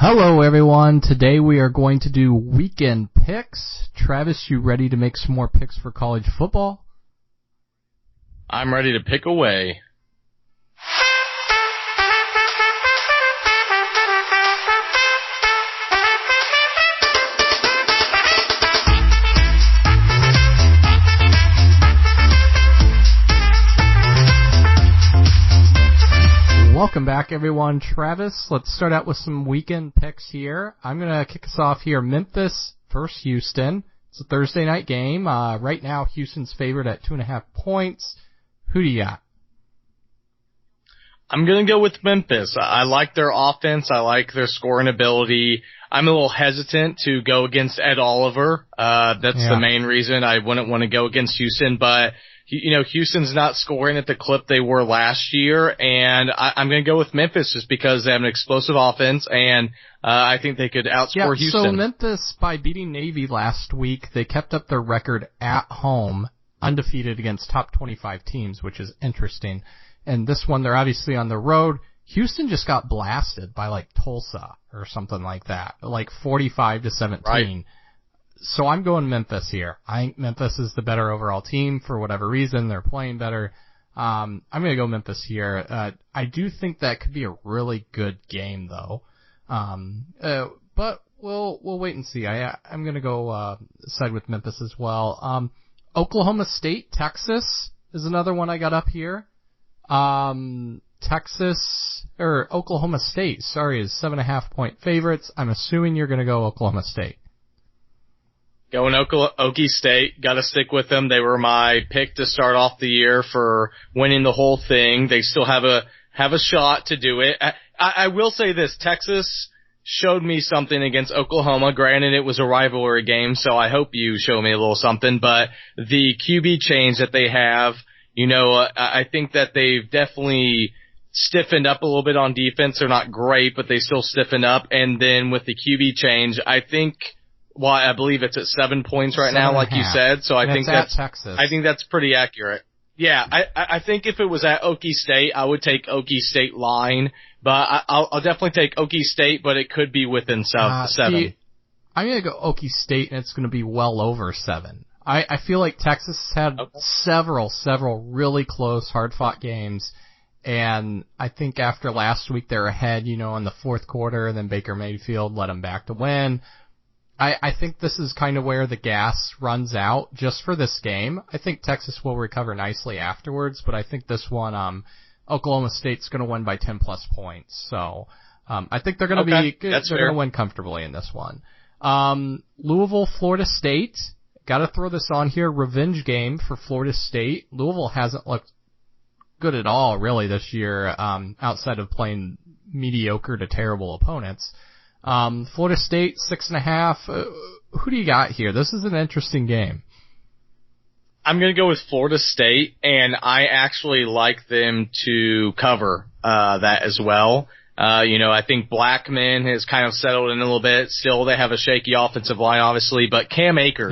Hello everyone, today we are going to do weekend picks. Travis, you ready to make some more picks for college football? I'm ready to pick away. Welcome back everyone. Travis, let's start out with some weekend picks here. I'm going to kick us off here. Memphis versus Houston. It's a Thursday night game. Right now Houston's favored at 2.5 points. Who do you got? I'm going to go with Memphis. I like their offense. I like their scoring ability. I'm a little hesitant to go against Ed Oliver. That's the main reason I wouldn't want to go against Houston, but Houston's not scoring at the clip they were last year, and I'm going to go with Memphis just because they have an explosive offense, and I think they could outscore Houston. So Memphis, by beating Navy last week, they kept up their record at home, undefeated against top 25 teams, which is interesting. And this one, they're obviously on the road. Houston just got blasted by like Tulsa or something like that, like 45-17. Right. So I'm going Memphis here. I think Memphis is the better overall team for whatever reason. They're playing better. I'm going to go Memphis here. I do think that could be a really good game though. But we'll wait and see. I'm going to go side with Memphis as well. Oklahoma State, Texas is another one I got up here. Oklahoma State, is 7.5 point favorites. I'm assuming you're going to go Oklahoma State. Going Okie State. Got to stick with them. They were my pick to start off the year for winning the whole thing. They still have a shot to do it. I will say this, Texas showed me something against Oklahoma. Granted, it was a rivalry game, so I hope you show me a little something, but the QB change that they have, I think that they've definitely stiffened up a little bit on defense. They're not great, but they still stiffen up. And then with the QB change, I believe it's at 7 points right now, like you said. So I think that's Texas. I think that's pretty accurate. Yeah, I think if it was at Okie State, I would take Okie State line, but I'll definitely take Okie State, but it could be within 7. See, I'm going to go Okie State, and it's going to be well over 7. I feel like Texas had several really close, hard-fought games, and I think after last week they're ahead, in the fourth quarter, and then Baker Mayfield led them back to win. I think this is kind of where the gas runs out just for this game. I think Texas will recover nicely afterwards, but I think this one, Oklahoma State's going to win by 10-plus points. So I think they're going to be good. They're going to win comfortably in this one. Louisville, Florida State. Got to throw this on here. Revenge game for Florida State. Louisville hasn't looked good at all, really, this year, outside of playing mediocre to terrible opponents. Florida State, 6.5. Who do you got here? This is an interesting game. I'm going to go with Florida State, and I actually like them to cover that as well. I think Blackman has kind of settled in a little bit. Still, they have a shaky offensive line, obviously, but Cam Akers,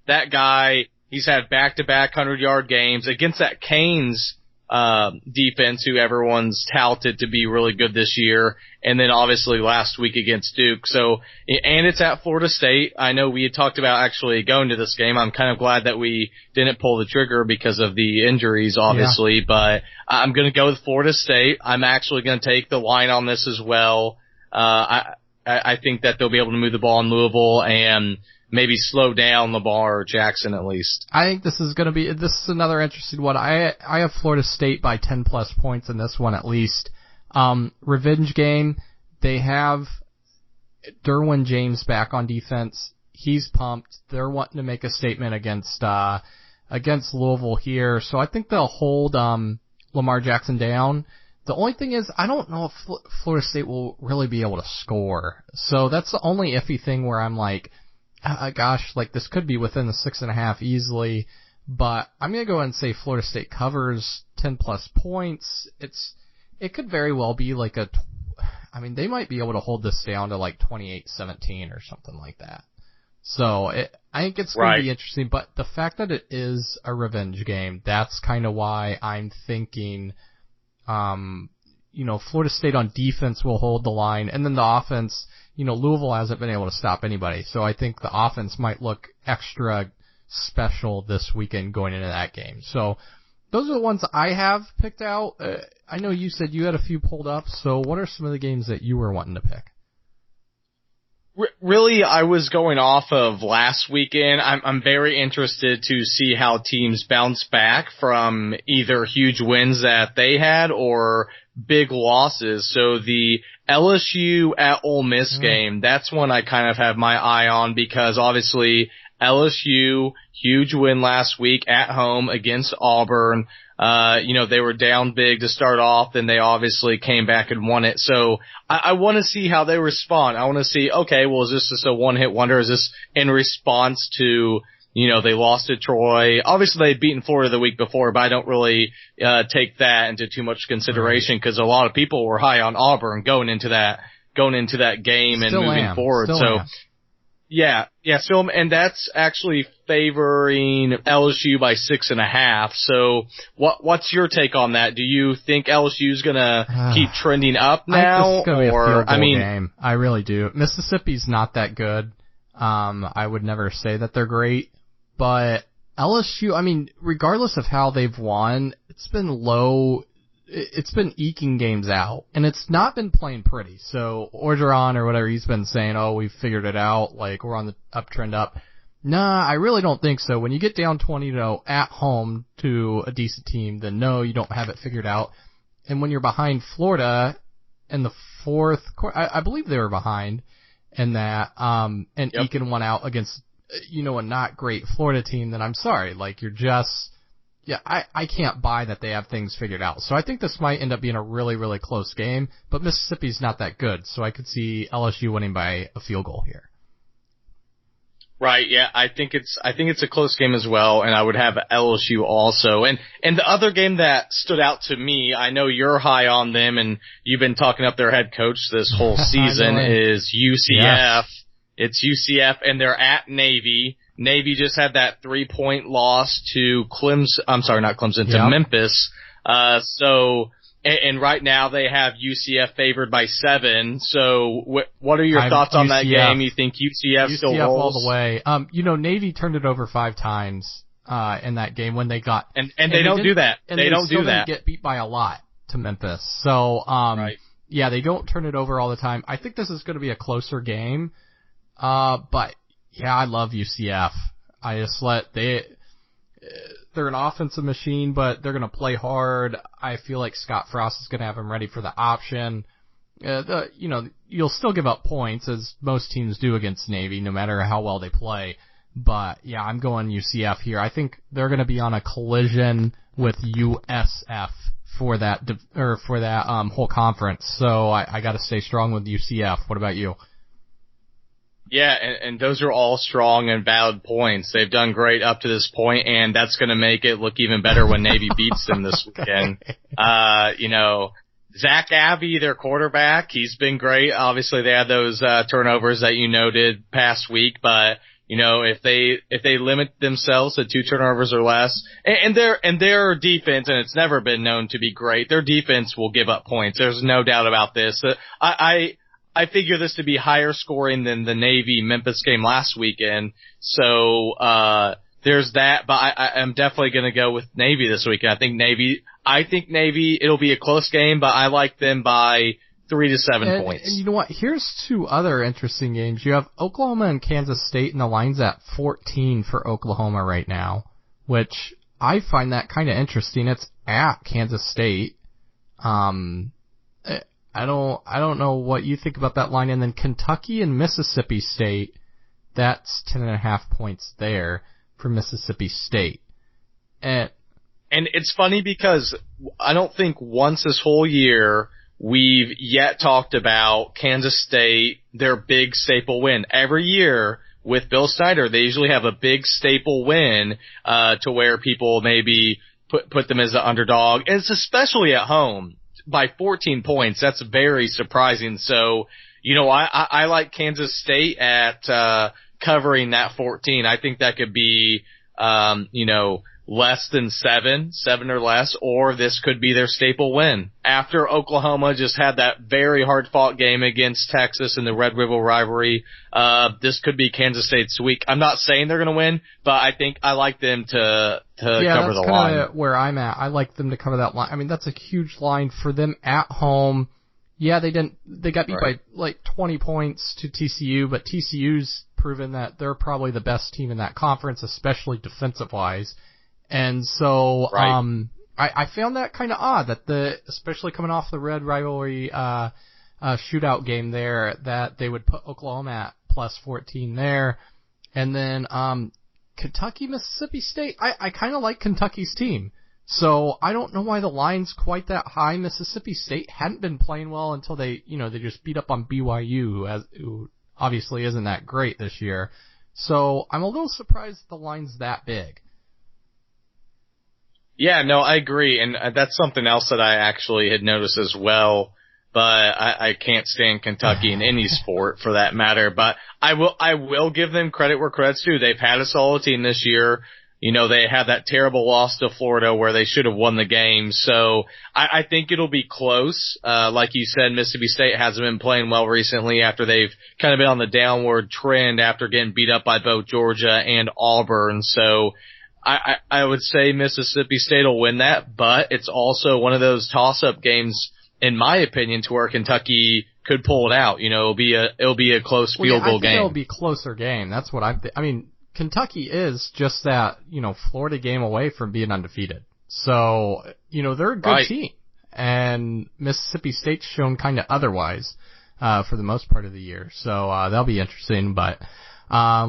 that guy, he's had back-to-back 100-yard games against that Canes defense, who everyone's touted to be really good this year, and then obviously last week against Duke. So, and it's at Florida State. I know we had talked about actually going to this game. I'm kind of glad that we didn't pull the trigger because of the injuries, obviously, but I'm going to go with Florida State. I'm actually going to take the line on this as well. I think that they'll be able to move the ball in Louisville and maybe slow down Lamar or Jackson at least. I think this is another interesting one. I have Florida State by 10-plus points in this one at least. Revenge game. They have Derwin James back on defense. He's pumped. They're wanting to make a statement against Louisville here. So I think they'll hold Lamar Jackson down. The only thing is, I don't know if Florida State will really be able to score. So that's the only iffy thing where I'm like, this could be within the 6.5 easily, but I'm going to go ahead and say Florida State covers 10-plus points. It could very well be they might be able to hold this down to 28-17 or something like that. So I think it's going to be interesting, but the fact that it is a revenge game, that's kind of why I'm thinking, Florida State on defense will hold the line, and then the offense, Louisville hasn't been able to stop anybody. So I think the offense might look extra special this weekend going into that game. So those are the ones I have picked out. I know you said you had a few pulled up, so what are some of the games that you were wanting to pick? Really, I was going off of last weekend. I'm very interested to see how teams bounce back from either huge wins that they had or big losses. So the LSU at Ole Miss game, that's one I kind of have my eye on because obviously LSU, huge win last week at home against Auburn. They were down big to start off, then they obviously came back and won it. So I want to see how they respond. I want to see, okay, well, is this just a one-hit wonder? Is this in response to, they lost to Troy? Obviously, they'd beaten Florida the week before, but I don't really take that into too much consideration because a lot of people were high on Auburn going into that game and moving forward. Yeah, so, and that's actually favoring LSU by 6.5. So what's your take on that? Do you think LSU's gonna keep trending up now? I think it's gonna be a field goal game. I really do. Mississippi's not that good. I would never say that they're great, but LSU, regardless of how they've won, it's been low. It's been eking games out, and it's not been playing pretty. So Orgeron or whatever, he's been saying, oh, we've figured it out, like we're on the uptrend up. Nah, I really don't think so. When you get down 20-0 at home to a decent team, then no, you don't have it figured out. And when you're behind Florida in the fourth quarter, I believe they were behind in that, and eking one out against, a not great Florida team, then I'm sorry, like you're just... Yeah, I can't buy that they have things figured out. So I think this might end up being a really, really close game, but Mississippi's not that good, so I could see LSU winning by a field goal here. Right, yeah, I think it's a close game as well, and I would have LSU also. And the other game that stood out to me, I know you're high on them, and you've been talking up their head coach this whole season, is UCF. Yes. It's UCF, and they're at Navy. Navy just had that 3-point loss to to Memphis. And right now they have UCF favored by 7. So what are your thoughts on that game? You think UCF still rolls? All the way. Navy turned it over 5 times, in that game when they got, and they don't do that. And they don't do that. Get beat by a lot to Memphis. So, right. Yeah, they don't turn it over all the time. I think this is going to be a closer game. But yeah, I love UCF. They're an offensive machine, but they're going to play hard. I feel like Scott Frost is going to have them ready for the option. You'll still give up points as most teams do against Navy, no matter how well they play. But yeah, I'm going UCF here. I think they're going to be on a collision with USF for that whole conference. So I got to stay strong with UCF. What about you? Yeah, and those are all strong and valid points. They've done great up to this point, and that's going to make it look even better when Navy beats them this weekend. Zach Abbey, their quarterback, he's been great. Obviously, they had those turnovers that you noted past week, but if they limit themselves to 2 turnovers or less, and their defense, and it's never been known to be great, their defense will give up points. There's no doubt about this. I figure this to be higher scoring than the Navy-Memphis game last weekend. So, there's that, but I'm definitely gonna go with Navy this weekend. I think Navy, it'll be a close game, but I like them by 3 to 7 points. And you know what? Here's 2 other interesting games. You have Oklahoma and Kansas State, and the line's at 14 for Oklahoma right now, which I find that kind of interesting. It's at Kansas State. I don't know what you think about that line. And then Kentucky and Mississippi State, that's 10.5 points there for Mississippi State. And it's funny because I don't think once this whole year we've yet talked about Kansas State, their big staple win. Every year with Bill Snyder, they usually have a big staple win, to where people maybe put them as the underdog. And it's especially at home. By 14 points, that's very surprising. So, I like Kansas State at covering that 14. I think that could be, less than 7 or less, or this could be their staple win. After Oklahoma just had that very hard-fought game against Texas in the Red River rivalry, this could be Kansas State's week. I'm not saying they're going to win, but I think I like them to cover the line. Yeah, that's kind of where I'm at. I like them to cover that line. I mean, that's a huge line for them at home. Yeah, they got beat by like 20 points to TCU, but TCU's proven that they're probably the best team in that conference, especially defensive-wise. And so, I found that kind of odd that especially coming off the Red Rivalry, shootout game there, that they would put Oklahoma at plus 14 there. And then, Kentucky, Mississippi State, I kind of like Kentucky's team. So I don't know why the line's quite that high. Mississippi State hadn't been playing well until they just beat up on BYU, who obviously isn't that great this year. So I'm a little surprised the line's that big. Yeah, no, I agree, and that's something else that I actually had noticed as well. But I can't stand Kentucky in any sport for that matter. But I will give them credit where credit's due. They've had a solid team this year. They had that terrible loss to Florida where they should have won the game. So I think it'll be close. Like you said, Mississippi State hasn't been playing well recently after they've kind of been on the downward trend after getting beat up by both Georgia and Auburn. So I would say Mississippi State will win that, but it's also one of those toss-up games, in my opinion, to where Kentucky could pull it out. It'll be a close field goal game. I think it'll be a closer game. That's what I mean, Kentucky is just that, Florida game away from being undefeated. So, they're a good team. And Mississippi State's shown kind of otherwise, for the most part of the year. So, that'll be interesting, but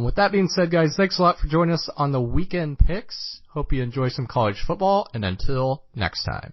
with that being said, guys, thanks a lot for joining us on the Weekend Picks. Hope you enjoy some college football, and until next time.